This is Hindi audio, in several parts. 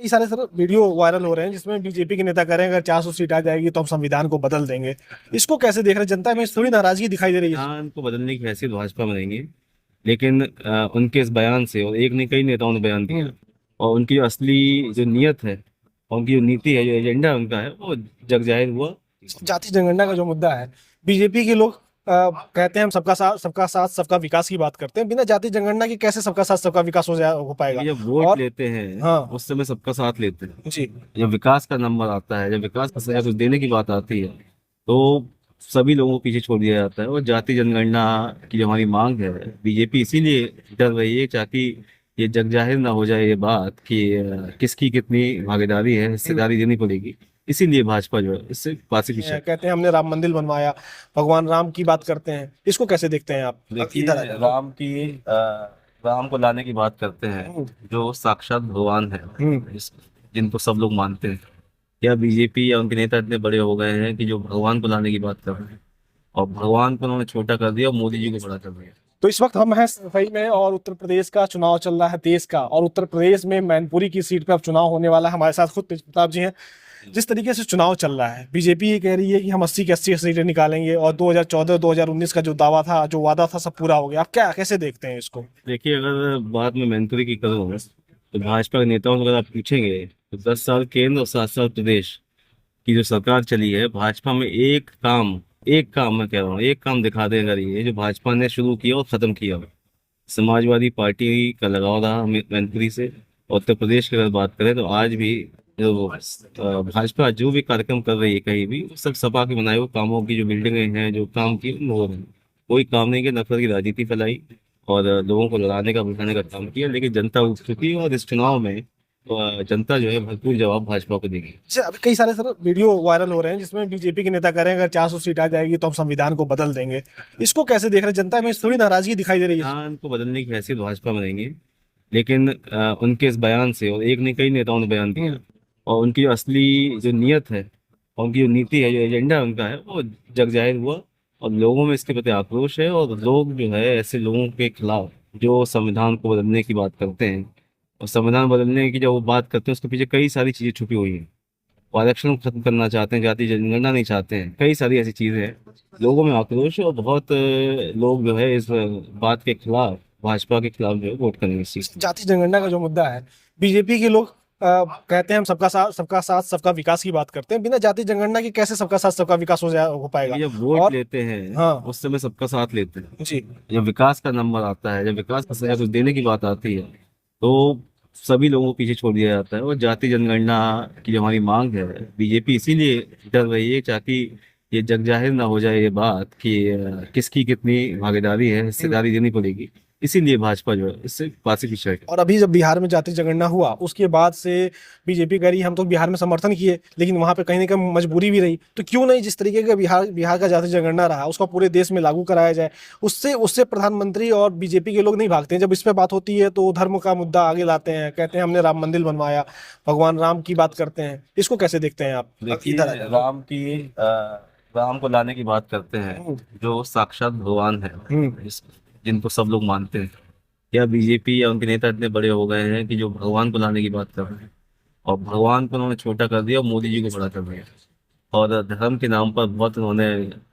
कई सारे सर वीडियो वायरल हो रहे हैं जिसमें बीजेपी के नेता कह रहे हैं अगर 400 सीट आ जाएगी तो हम संविधान को बदल देंगे। इसको कैसे देख रहे हैं? जनता में थोड़ी नाराजगी दिखाई दे रही है। संविधान को बदलने की हैसियत भाजपा में नहीं है। लेकिन उनके इस बयान से, और एक नहीं कई नेताओं ने बयान दिया, और उनकी जो असली जो नीयत है और उनकी जो नीति है, जो एजेंडा उनका है, वो जग जाहिर हुआ। जाति जनगणना का जो मुद्दा है, बीजेपी के लोग कहते हैं हम सबका साथ सबका विकास की बात करते हैं। बिना जाति जनगणना के कैसे सबका साथ सबका विकास हो पाएगा? ये जब वोट और लेते हैं हाँ उस समय सबका साथ लेते हैं। जी, जब विकास का नंबर आता है, जब विकास का समय कुछ देने की बात आती है, तो सभी लोगों को पीछे छोड़ दिया जाता है। और जाति जनगणना की जो हमारी मांग है, बीजेपी इसीलिए डर रही है, ताकि ये जग जाहिर ना हो जाए ये बात कि किसकी कितनी भागीदारी है, हिस्सेदारी देनी पड़ेगी। इसीलिए भाजपा जो है इससे पास पीछे। कहते हैं हमने राम मंदिर बनवाया, भगवान राम की बात करते हैं। इसको कैसे देखते हैं आप? देखिए, इधर आ जाओ। राम को लाने की बात करते हैं, जो साक्षात भगवान है, जिनको सब लोग मानते हैं। या बीजेपी या उनके नेता इतने बड़े हो गए हैं कि जो भगवान को लाने की बात कर रहे हैं, और भगवान को उन्होंने छोटा कर दिया और मोदी जी को बड़ा कर दिया। तो इस वक्त हम हैं सही में, और उत्तर प्रदेश का चुनाव चल रहा है देश का, और उत्तर प्रदेश में मैनपुरी की सीट पर अब चुनाव होने वाला है। हमारे साथ खुद तेज प्रताप जी हैं। जिस तरीके से चुनाव चल रहा है, बीजेपी ये कह रही है कि हम 80 की 80 सीटें निकालेंगे, और 2014 2019 का जो दावा था, जो वादा था, सब पूरा हो गया। आप क्या कैसे देखते हैं इसको? देखिए, अगर बात में मैनपुरी की करूँ तो भाजपा के नेताओं से अगर आप पूछेंगे तो 10 साल केंद्र और 7 साल प्रदेश की जो सरकार चली है, भाजपा में एक काम मैं कह रहा हूँ, एक काम दिखा दे अगर ये जो भाजपा ने शुरू किया और खत्म किया। समाजवादी पार्टी का लगाव रहा मैनपुरी से। और उत्तर प्रदेश की अगर बात करें तो आज भी जो भाजपा जो भी कार्यक्रम कर रही है कहीं भी, वो सब सपा के बनाए हुए कामों की जो बिल्डिंगें हैं, जो काम की वो हो रहे हैं। कोई काम नहीं किया, नफरत की राजनीति फैलाई और लोगों को लड़ाने का भड़काने का काम किया। लेकिन जनता उठ चुकी है, और इस चुनाव में जनता जो है भरपूर जवाब भाजपा को देगी। अच्छा, अभी कई सारे सर वीडियो वायरल हो रहे हैं जिसमें बीजेपी के नेता कह रहे हैं अगर 400 सीट आ जाएगी तो हम संविधान को बदल देंगे। इसको कैसे देख रहे हैं? जनता में थोड़ी नाराजगी दिखाई दे रही है। संविधान को बदलने की हैसियत भाजपा में नहीं है। लेकिन उनके इस बयान से, और एक नहीं कई नेताओं ने बयान दिया, और उनकी जो असली जो नीयत है और उनकी जो नीति है, जो एजेंडा उनका है, वो जग जाहिर हुआ। और लोगों में इसके प्रति आक्रोश है, और लोग जो है ऐसे लोगों के खिलाफ जो संविधान को बदलने की बात करते हैं, और संविधान बदलने की जब वो बात करते हैं उसके पीछे कई सारी चीजें छुपी हुई हैं। वो आरक्षण खत्म करना चाहते हैं, जाति जनगणना नहीं चाहते हैं, कई सारी ऐसी चीजें हैं। लोगों में आक्रोश है, और बहुत लोग जो है इस बात के खिलाफ, भाजपा के खिलाफ जो है वोट करेंगे इस चीज। जाति जनगणना का जो मुद्दा है, बीजेपी के लोग कहते हैं हम सबका साथ सबका विकास की बात करते हैं। बिना जाति जनगणना के कैसे सबका साथ सबका विकास हो पाएगा? ये जब वोट और लेते हैं हाँ उस समय सबका साथ लेते हैं। जी, जब विकास का नंबर आता है, जब विकास का समय कुछ देने की बात आती है, तो सभी लोगों को पीछे छोड़ दिया जाता है। और जाति जनगणना की जो हमारी मांग है, बीजेपी इसीलिए डर रही है, ताकि ये जग जाहिर ना हो जाए ये बात कि किसकी कितनी भागीदारी है, हिस्सेदारी देनी पड़ेगी। इसीलिए भाजपा जो है इससे पास पीछे है। और अभी जब बिहार में जाति जनगणना हुआ, उसके बाद से बीजेपी कह रही हम तो बिहार में समर्थन किए, लेकिन वहां पे कहीं ना कहीं मजबूरी भी रही। तो क्यों नहीं जिस तरीके का बिहार का जाति जनगणना रहा उसका पूरे देश में लागू कराया जाए? उससे उससे प्रधानमंत्री और बीजेपी के लोग नहीं भागते हैं। जब इस पे बात होती है तो धर्म का मुद्दा आगे लाते हैं, कहते हैं हमने राम मंदिर बनवाया, भगवान राम की बात करते हैं। इसको कैसे देखते हैं आप? देखिए, इधर आ जाओ। राम को लाने की बात करते हैं, जो साक्षात भगवान है, जिनको सब लोग मानते हैं। या बीजेपी या उनके नेता इतने बड़े हो गए हैं कि जो भगवान को लाने की बात कर रहे हैं, और भगवान को उन्होंने छोटा कर दिया और मोदी जी को बड़ा कर दिया। और धर्म के नाम पर बहुत उन्होंने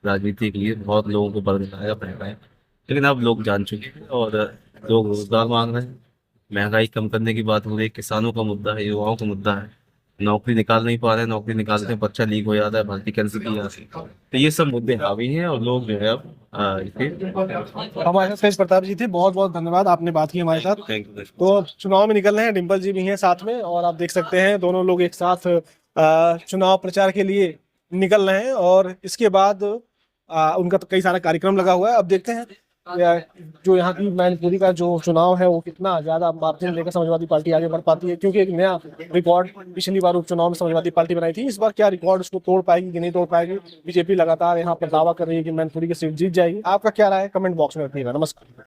राजनीति की, बहुत लोगों को बरगलाया फैलाया। लेकिन अब लोग जान चुके हैं, और लोग रोजगार मांग रहे हैं। महंगाई कम करने की बात हो रही है, किसानों का मुद्दा है, युवाओं का मुद्दा है। नौकरी निकाल नहीं पा रहे हैं, नौकरी निकालते हैं बच्चा लीक हो जाता है, भर्ती कैंसिल की जाती है। तो ये सब मुद्दे हावी हैं, और लोग जो है अब हमारे साथ तेज प्रताप जी थे, बहुत बहुत धन्यवाद, आपने बात की हमारे साथ। Thank you. तो अब चुनाव में निकल रहे हैं, डिम्पल जी भी हैं साथ में, और आप देख सकते हैं दोनों लोग एक साथ चुनाव प्रचार के लिए निकल रहे हैं। और इसके बाद उनका तो कई सारा कार्यक्रम लगा हुआ है। अब देखते हैं जो यहाँ की मैनपुरी का जो चुनाव है वो कितना ज्यादा मार्जिन लेकर समाजवादी पार्टी आगे बढ़ पाती है, क्योंकि एक नया रिकॉर्ड पिछली बार उपचुनाव में समाजवादी पार्टी बनाई थी। इस बार क्या रिकॉर्ड उसको तोड़ पाएगी कि नहीं तोड़ पाएगी? बीजेपी लगातार यहाँ पर दावा कर रही है कि मैनपुरी की सीट जीत जाएगी। आपका क्या राय है? कमेंट बॉक्स में रखिएगा। नमस्कार।